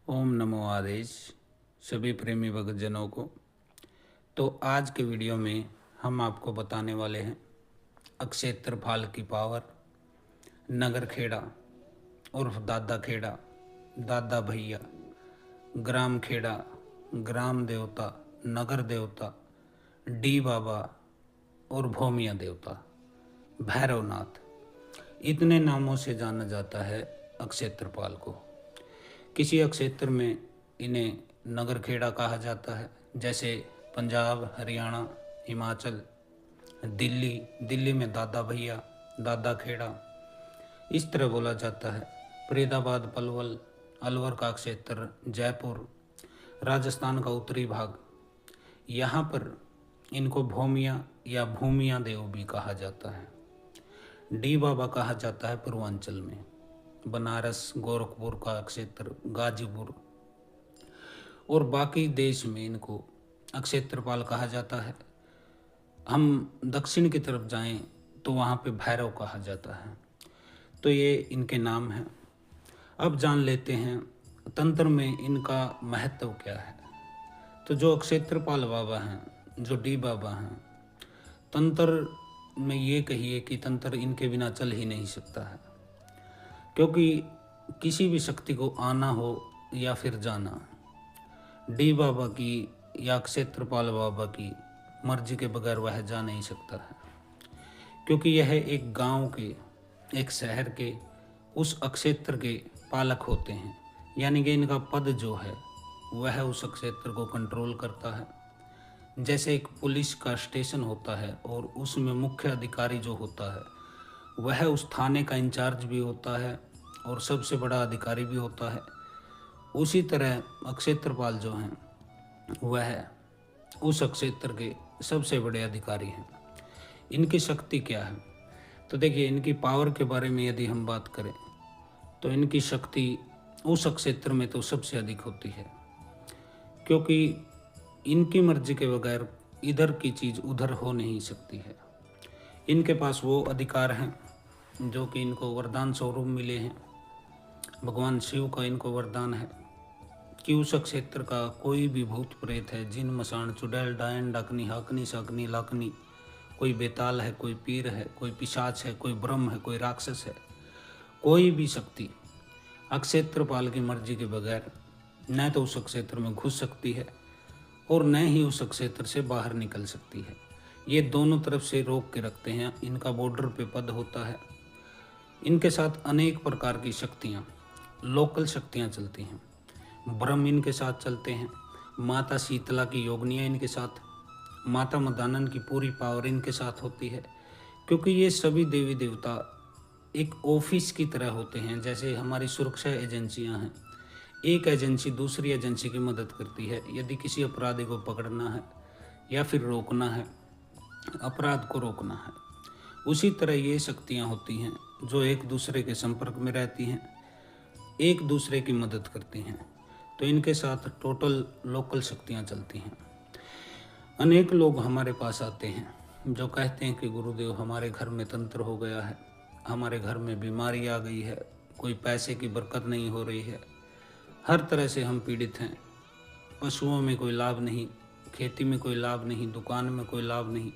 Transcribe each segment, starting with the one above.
ओम नमो आदेश सभी प्रेमी भक्तजनों को। तो आज के वीडियो में हम आपको बताने वाले हैं अक्षेत्रपाल की पावर, नगर खेड़ा उर्फ दादा खेड़ा, दादा भैया, ग्राम खेड़ा, ग्राम देवता, नगर देवता, डी बाबा और भौमिया देवता, भैरवनाथ। इतने नामों से जाना जाता है अक्षेत्रपाल को। किसी क्षेत्र में इन्हें नगर खेड़ा कहा जाता है, जैसे पंजाब, हरियाणा, हिमाचल, दिल्ली में दादा भैया, दादा खेड़ा इस तरह बोला जाता है। फरीदाबाद, पलवल, अलवर का क्षेत्र, जयपुर, राजस्थान का उत्तरी भाग, यहाँ पर इनको भौमिया या भूमिया देव भी कहा जाता है। डी बाबा कहा जाता है पूर्वांचल में, बनारस, गोरखपुर का क्षेत्र, गाजीपुर और बाकी देश में इनको अक्षेत्रपाल कहा जाता है। हम दक्षिण की तरफ जाएं तो वहाँ पे भैरव कहा जाता है। तो ये इनके नाम हैं। अब जान लेते हैं तंत्र में इनका महत्व क्या है। तो जो अक्षेत्रपाल बाबा हैं, जो डी बाबा हैं, तंत्र में ये कहिए कि तंत्र इनके बिना चल ही नहीं सकता है, क्योंकि किसी भी शक्ति को आना हो या फिर जाना, डी बाबा की या क्षेत्रपाल बाबा की मर्जी के बगैर वह जा नहीं सकता है। क्योंकि यह एक गांव के, एक शहर के, उस क्षेत्र के पालक होते हैं। यानी कि इनका पद जो है वह उस क्षेत्र को कंट्रोल करता है। जैसे एक पुलिस का स्टेशन होता है और उसमें मुख्य अधिकारी जो होता है वह उस थाने का इंचार्ज भी होता है और सबसे बड़ा अधिकारी भी होता है, उसी तरह अक्षेत्रपाल जो हैं वह उस क्षेत्र के सबसे बड़े अधिकारी हैं। इनकी शक्ति क्या है? तो देखिए, इनकी पावर के बारे में यदि हम बात करें तो इनकी शक्ति उस क्षेत्र में तो सबसे अधिक होती है, क्योंकि इनकी मर्जी के बगैर इधर की चीज़ उधर हो नहीं सकती है। इनके पास वो अधिकार हैं जो कि इनको वरदान स्वरूप मिले हैं। भगवान शिव का इनको वरदान है कि उस क्षेत्र का कोई भी भूत प्रेत है, जिन, मसान, चुड़ैल, डायन, डाकनी, हाकनी, साकनी, लाकनी, कोई बेताल है, कोई पीर है, कोई पिशाच है, कोई ब्रह्म है, कोई राक्षस है, कोई भी शक्ति अक्षेत्रपाल की मर्जी के बगैर न तो उस क्षेत्र में घुस सकती है और न ही उस क्षेत्र से बाहर निकल सकती है। ये दोनों तरफ से रोक के रखते हैं। इनका बॉर्डर पे पद होता है। इनके साथ अनेक प्रकार की शक्तियाँ, लोकल शक्तियाँ चलती हैं। ब्रह्म इनके साथ चलते हैं, माता शीतला की योगनियाँ इनके साथ, माता मदानन की पूरी पावर इनके साथ होती है। क्योंकि ये सभी देवी देवता एक ऑफिस की तरह होते हैं। जैसे हमारी सुरक्षा एजेंसियां हैं, एक एजेंसी दूसरी एजेंसी की मदद करती है यदि किसी अपराधी को पकड़ना है या फिर रोकना है, अपराध को रोकना है। उसी तरह ये शक्तियाँ होती हैं जो एक दूसरे के संपर्क में रहती हैं, एक दूसरे की मदद करती हैं। तो इनके साथ टोटल लोकल शक्तियाँ चलती हैं। अनेक लोग हमारे पास आते हैं जो कहते हैं कि गुरुदेव, हमारे घर में तंत्र हो गया है, हमारे घर में बीमारी आ गई है, कोई पैसे की बरकत नहीं हो रही है, हर तरह से हम पीड़ित हैं, पशुओं में कोई लाभ नहीं, खेती में कोई लाभ नहीं, दुकान में कोई लाभ नहीं,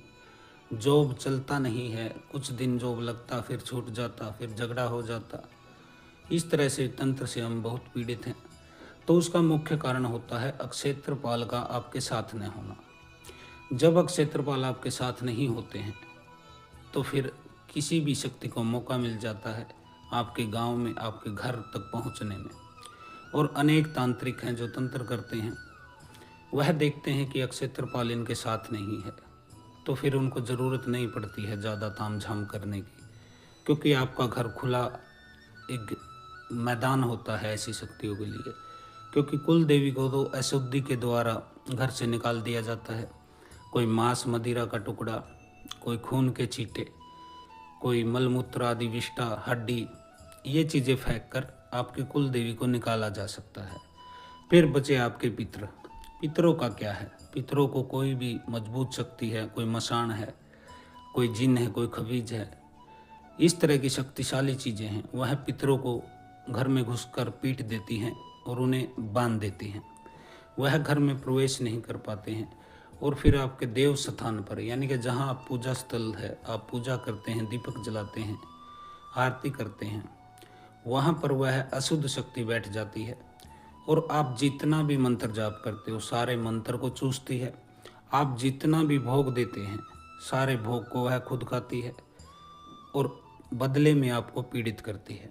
जॉब चलता नहीं है, कुछ दिन जॉब लगता फिर छूट जाता, फिर झगड़ा हो जाता। इस तरह से तंत्र से हम बहुत पीड़ित हैं। तो उसका मुख्य कारण होता है अक्षेत्रपाल का आपके साथ न होना। जब अक्षेत्रपाल आपके साथ नहीं होते हैं तो फिर किसी भी शक्ति को मौका मिल जाता है आपके गांव में, आपके घर तक पहुंचने में। और अनेक तांत्रिक हैं जो तंत्र करते हैं, वह देखते हैं कि अक्षेत्रपाल इनके साथ नहीं है तो फिर उनको ज़रूरत नहीं पड़ती है ज़्यादा तामझाम करने की, क्योंकि आपका घर खुला एक मैदान होता है ऐसी शक्तियों के लिए। क्योंकि कुल देवी को तो अशुद्धि के द्वारा घर से निकाल दिया जाता है। कोई मांस मदिरा का टुकड़ा, कोई खून के छींटे, कोई मलमूत्र आदि, विष्ठा, हड्डी, ये चीज़ें फेंक कर आपकी कुल देवी को निकाला जा सकता है। फिर बचे आपके पितर। पितरों का क्या है? पितरों को कोई भी मजबूत शक्ति है, कोई मसान है, कोई जिन है, कोई खबीज है, इस तरह की शक्तिशाली चीज़ें हैं, वह पितरों को घर में घुसकर पीट देती हैं और उन्हें बांध देती हैं। वह घर में प्रवेश नहीं कर पाते हैं और फिर आपके देव स्थान पर, यानी कि जहाँ आप पूजा स्थल है, आप पूजा करते हैं, दीपक जलाते हैं, आरती करते हैं, वहाँ पर वह अशुद्ध शक्ति बैठ जाती है और आप जितना भी मंत्र जाप करते हो सारे मंत्र को चूसती है। आप जितना भी भोग देते हैं सारे भोग को वह खुद खाती है और बदले में आपको पीड़ित करती है,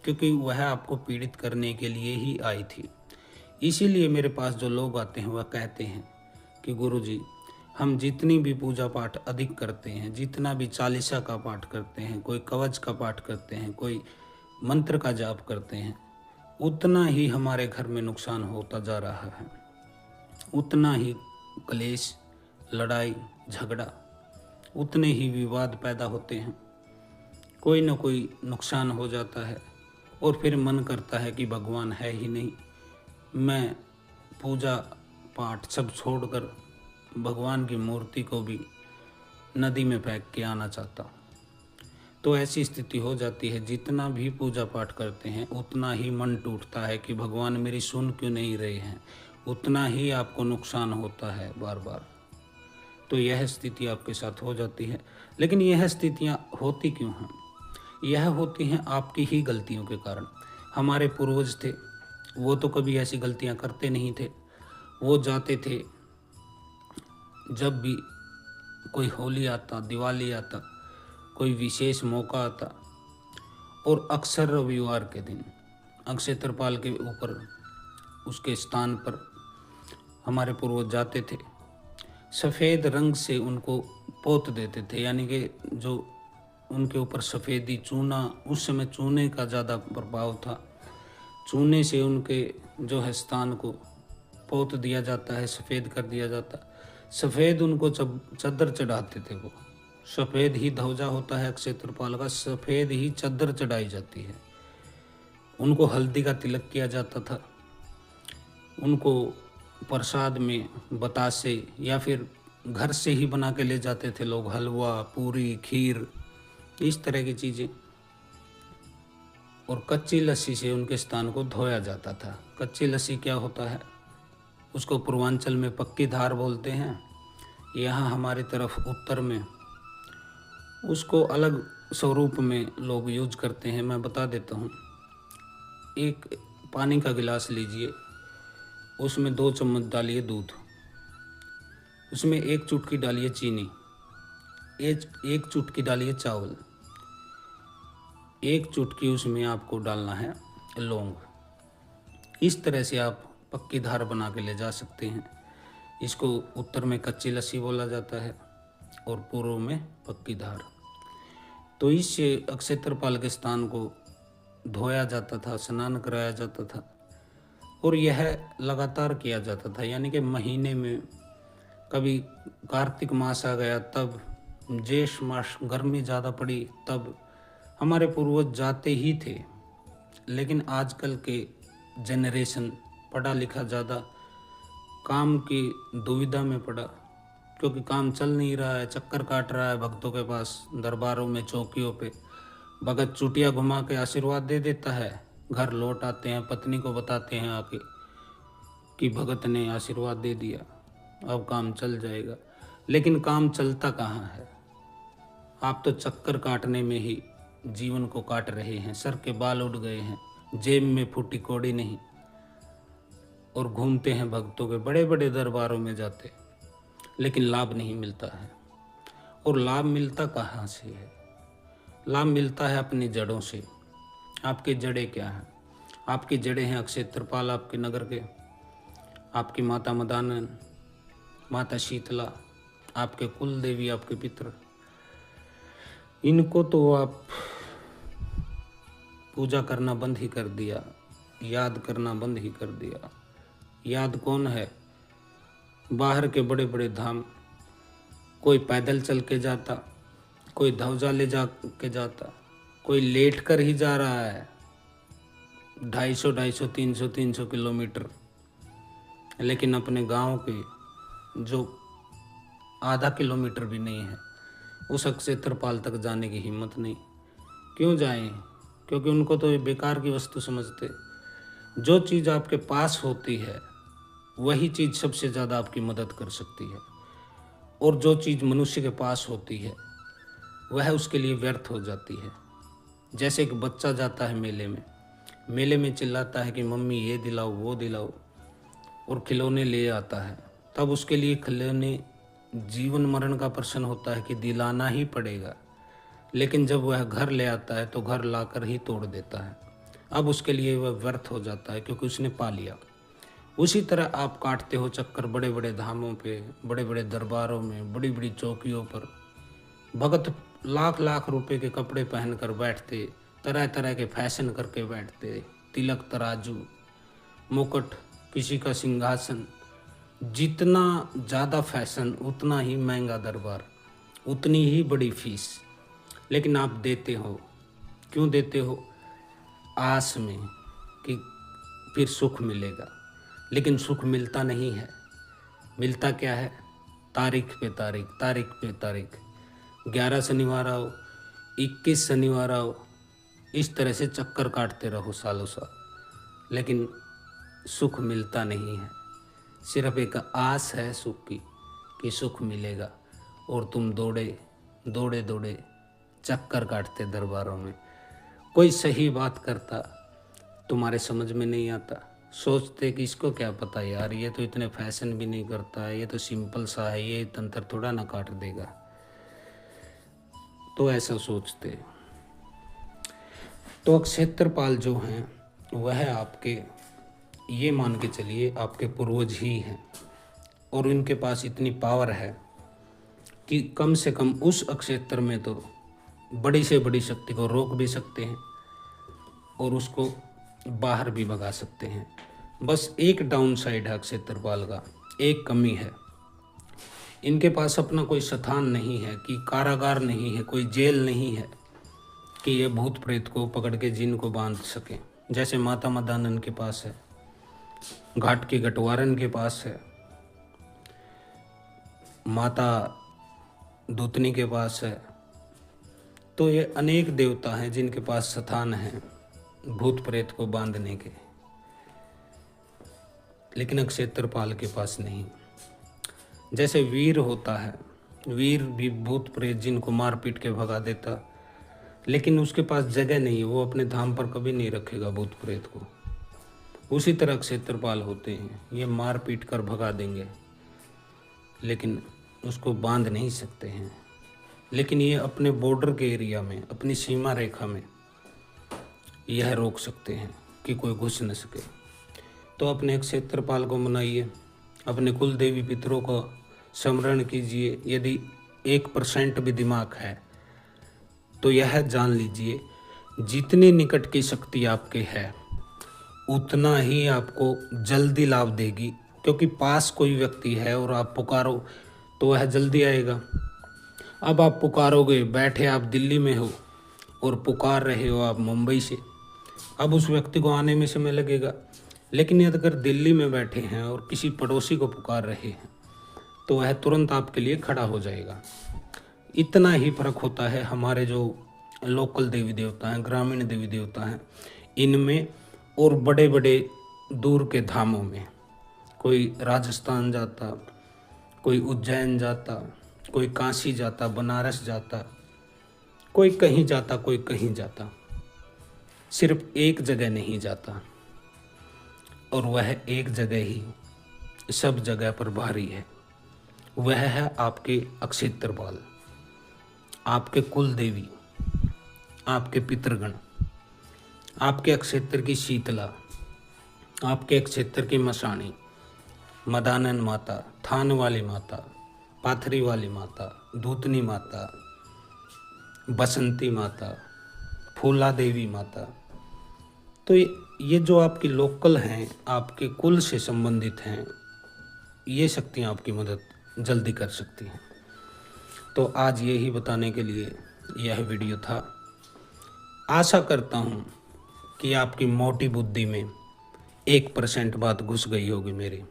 क्योंकि वह आपको पीड़ित करने के लिए ही आई थी। इसीलिए मेरे पास जो लोग आते हैं वह कहते हैं कि गुरुजी, हम जितनी भी पूजा पाठ अधिक करते हैं, जितना भी चालीसा का पाठ करते हैं, कोई कवच का पाठ करते हैं, कोई मंत्र का जाप करते हैं, उतना ही हमारे घर में नुकसान होता जा रहा है, उतना ही क्लेश, लड़ाई झगड़ा, उतने ही विवाद पैदा होते हैं, कोई ना कोई नुकसान हो जाता है और फिर मन करता है कि भगवान है ही नहीं, मैं पूजा पाठ सब छोड़कर भगवान की मूर्ति को भी नदी में फेंक के आना चाहता हूँ। तो ऐसी स्थिति हो जाती है, जितना भी पूजा पाठ करते हैं उतना ही मन टूटता है कि भगवान मेरी सुन क्यों नहीं रहे हैं, उतना ही आपको नुकसान होता है बार बार। तो यह स्थिति आपके साथ हो जाती है। लेकिन यह स्थितियाँ होती क्यों हैं? यह होती हैं आपकी ही गलतियों के कारण। हमारे पूर्वज थे, वो तो कभी ऐसी गलतियाँ करते नहीं थे। वो जाते थे, जब भी कोई होली आता, दिवाली आता, कोई विशेष मौका आता, और अक्सर रविवार के दिन अक्षय तरपाल के ऊपर उसके स्थान पर हमारे पूर्वज जाते थे, सफ़ेद रंग से उनको पोत देते थे, यानी कि जो उनके ऊपर सफ़ेदी चूना, उस समय चूने का ज़्यादा प्रभाव था, चूने से उनके जो है स्थान को पोत दिया जाता है, सफ़ेद कर दिया जाता। सफ़ेद उनको चद्दर चढ़ाते थे, वो सफ़ेद ही ध्वजा होता है अक्षय तरपाल का, सफ़ेद ही चद्दर चढ़ाई जाती है। उनको हल्दी का तिलक किया जाता था, उनको प्रसाद में बतासे या फिर घर से ही बना के ले जाते थे लोग, हलवा, पूरी, खीर, इस तरह की चीज़ें, और कच्ची लस्सी से उनके स्थान को धोया जाता था। कच्ची लस्सी क्या होता है? उसको पूर्वांचल में पक्की धार बोलते हैं, यहाँ हमारी तरफ उत्तर में उसको अलग स्वरूप में लोग यूज करते हैं। मैं बता देता हूँ। एक पानी का गिलास लीजिए, उसमें 2 चम्मच डालिए दूध, उसमें 1 चुटकी डालिए चीनी, 1 चुटकी डालिए चावल, 1 चुटकी उसमें आपको डालना है लौंग। इस तरह से आप पक्की धार बना के ले जा सकते हैं। इसको उत्तर में कच्ची लस्सी बोला जाता है और पूर्व में पक्की धार। तो इससे अक्षय तरपाल के स्थान को धोया जाता था, स्नान कराया जाता था, और यह लगातार किया जाता था। यानी कि महीने में कभी कार्तिक मास आ गया, तब ज्येष्ठ मास गर्मी ज़्यादा पड़ी, तब हमारे पूर्वज जाते ही थे। लेकिन आजकल के जनरेशन पढ़ा लिखा ज़्यादा, काम की दुविधा में पड़ा, क्योंकि काम चल नहीं रहा है, चक्कर काट रहा है भक्तों के पास, दरबारों में, चौकियों पे भगत चुटिया घुमा के आशीर्वाद दे देता है, घर लौट आते हैं, पत्नी को बताते हैं आके कि भगत ने आशीर्वाद दे दिया, अब काम चल जाएगा। लेकिन काम चलता कहाँ है? आप तो चक्कर काटने में ही जीवन को काट रहे हैं, सर के बाल उड़ गए हैं, जेब में फूटी कौड़ी नहीं, और घूमते हैं भक्तों के बड़े बड़े दरबारों में जाते, लेकिन लाभ नहीं मिलता है। और लाभ मिलता कहाँ से है? लाभ मिलता है अपनी जड़ों से। आपकी जड़ें क्या हैं? आपकी जड़ें हैं अक्षय तरपाल आपके नगर के, आपकी माता मदानन, माता शीतला, आपके कुल देवी, आपके पितर। इनको तो आप पूजा करना बंद ही कर दिया, याद करना बंद ही कर दिया। याद कौन है? बाहर के बड़े बड़े धाम, कोई पैदल चल के जाता, कोई ध्वजा ले जा के जाता, कोई लेट कर ही जा रहा है 250, 300 किलोमीटर, लेकिन अपने गांव के जो आधा किलोमीटर भी नहीं है, उस अक्षय तरपाल तक जाने की हिम्मत नहीं। क्यों जाएं? क्योंकि उनको तो ये बेकार की वस्तु समझते। जो चीज़ आपके पास होती है वही चीज़ सबसे ज़्यादा आपकी मदद कर सकती है, और जो चीज़ मनुष्य के पास होती है वह उसके लिए व्यर्थ हो जाती है। जैसे एक बच्चा जाता है मेले में चिल्लाता है कि मम्मी ये दिलाओ वो दिलाओ, और खिलौने ले आता है, तब उसके लिए खिलौने जीवन मरण का प्रश्न होता है कि दिलाना ही पड़ेगा। लेकिन जब वह घर ले आता है तो घर लाकर ही तोड़ देता है। अब उसके लिए वह व्यर्थ हो जाता है क्योंकि उसने पा लिया। उसी तरह आप काटते हो चक्कर बड़े बड़े धामों पे, बड़े बड़े दरबारों में, बड़ी बड़ी चौकियों पर। भगत लाख लाख रुपए के कपड़े पहनकर बैठते, तरह तरह के फैशन करके बैठते, तिलक तराजू मुकुट, किसी का सिंहासन। जितना ज़्यादा फैशन उतना ही महंगा दरबार, उतनी ही बड़ी फीस। लेकिन आप देते हो, क्यों देते हो? आस में कि फिर सुख मिलेगा। लेकिन सुख मिलता नहीं है। मिलता क्या है? तारीख पे तारीख, तारीख पे तारीख। 11 शनिवार आओ, 21 शनिवार आओ, इस तरह से चक्कर काटते रहो सालों साल, लेकिन सुख मिलता नहीं है। सिर्फ एक आस है सुख की कि सुख मिलेगा, और तुम दौड़े दौड़े दौड़े चक्कर काटते दरबारों में। कोई सही बात करता तुम्हारे समझ में नहीं आता। सोचते कि इसको क्या पता यार, ये तो इतने फैशन भी नहीं करता है, ये तो सिंपल सा है, ये तंत्र थोड़ा ना काट देगा। तो ऐसा सोचते। तो अक्षेत्रपाल जो हैं वह आपके, ये मान के चलिए, आपके पूर्वज ही हैं, और इनके पास इतनी पावर है कि कम से कम उस अक्षेत्र में तो बड़ी से बड़ी शक्ति को रोक भी सकते हैं और उसको बाहर भी भगा सकते हैं। बस एक डाउन साइड है अक्षेत्रपाल का, एक कमी है, इनके पास अपना कोई स्थान नहीं है, कि कारागार नहीं है, कोई जेल नहीं है कि ये भूत प्रेत को पकड़ के जिन को बांध सकें। जैसे माता मदानन के पास है, घाट की गटवारन के पास है, माता दूतनी के पास है। तो ये अनेक देवता हैं जिनके पास स्थान हैं भूत प्रेत को बांधने के, लेकिन अक्षेत्रपाल के पास नहीं। जैसे वीर होता है, वीर भी भूत प्रेत जिनको मार पीट के भगा देता, लेकिन उसके पास जगह नहीं है, वो अपने धाम पर कभी नहीं रखेगा भूत प्रेत को। उसी तरह अक्षेत्रपाल होते हैं, ये मार पीट कर भगा देंगे लेकिन उसको बांध नहीं सकते हैं। लेकिन ये अपने बॉर्डर के एरिया में, अपनी सीमा रेखा में यह रोक सकते हैं कि कोई घुस न सके। तो अपने अक्षेत्रपाल को मनाइए, अपने कुल देवी पितरों को स्मरण कीजिए। यदि 1% भी दिमाग है तो यह जान लीजिए, जितनी निकट की शक्ति आपके है उतना ही आपको जल्दी लाभ देगी, क्योंकि पास कोई व्यक्ति है और आप पुकारो तो वह जल्दी आएगा। अब आप पुकारोगे, बैठे आप दिल्ली में हो और पुकार रहे हो आप मुंबई से, अब उस व्यक्ति को आने में समय लगेगा। लेकिन यदि अगर दिल्ली में बैठे हैं और किसी पड़ोसी को पुकार रहे हैं तो वह तुरंत आपके लिए खड़ा हो जाएगा। इतना ही फर्क होता है हमारे जो लोकल देवी देवता हैं, ग्रामीण देवी देवता हैं, इनमें और बड़े बड़े दूर के धामों में। कोई राजस्थान जाता, कोई उज्जैन जाता, कोई काशी जाता, बनारस जाता, कोई कहीं जाता, कोई कहीं जाता, सिर्फ एक जगह नहीं जाता, और वह एक जगह ही सब जगह पर भारी है। वह है आपके अक्षेत्रपाल, आपके कुल देवी, आपके पितृगण, आपके अक्षेत्र की शीतला, आपके अक्षेत्र की मसाणी, मदानन माता, थान वाली माता, पाथरी वाली माता, दूतनी माता, बसंती माता, फूला देवी माता। तो ये जो आपकी लोकल हैं, आपके कुल से संबंधित हैं, ये शक्तियाँ आपकी मदद जल्दी कर सकती हैं। तो आज यही बताने के लिए यह वीडियो था। आशा करता हूँ कि आपकी मोटी बुद्धि में 1% बात घुस गई होगी मेरी।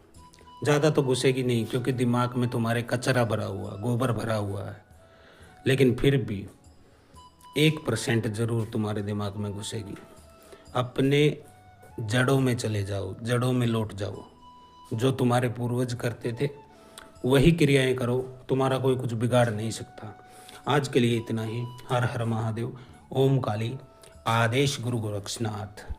ज़्यादा तो घुसेगी नहीं, क्योंकि दिमाग में तुम्हारे कचरा भरा हुआ, गोबर भरा हुआ है, लेकिन फिर भी 1% ज़रूर तुम्हारे दिमाग में घुसेगी। अपने जड़ों में चले जाओ, जड़ों में लौट जाओ। जो तुम्हारे पूर्वज करते थे वही क्रियाएं करो, तुम्हारा कोई कुछ बिगाड़ नहीं सकता। आज के लिए इतना ही। हर हर महादेव। ओम काली। आदेश गुरु गोरक्षनाथ।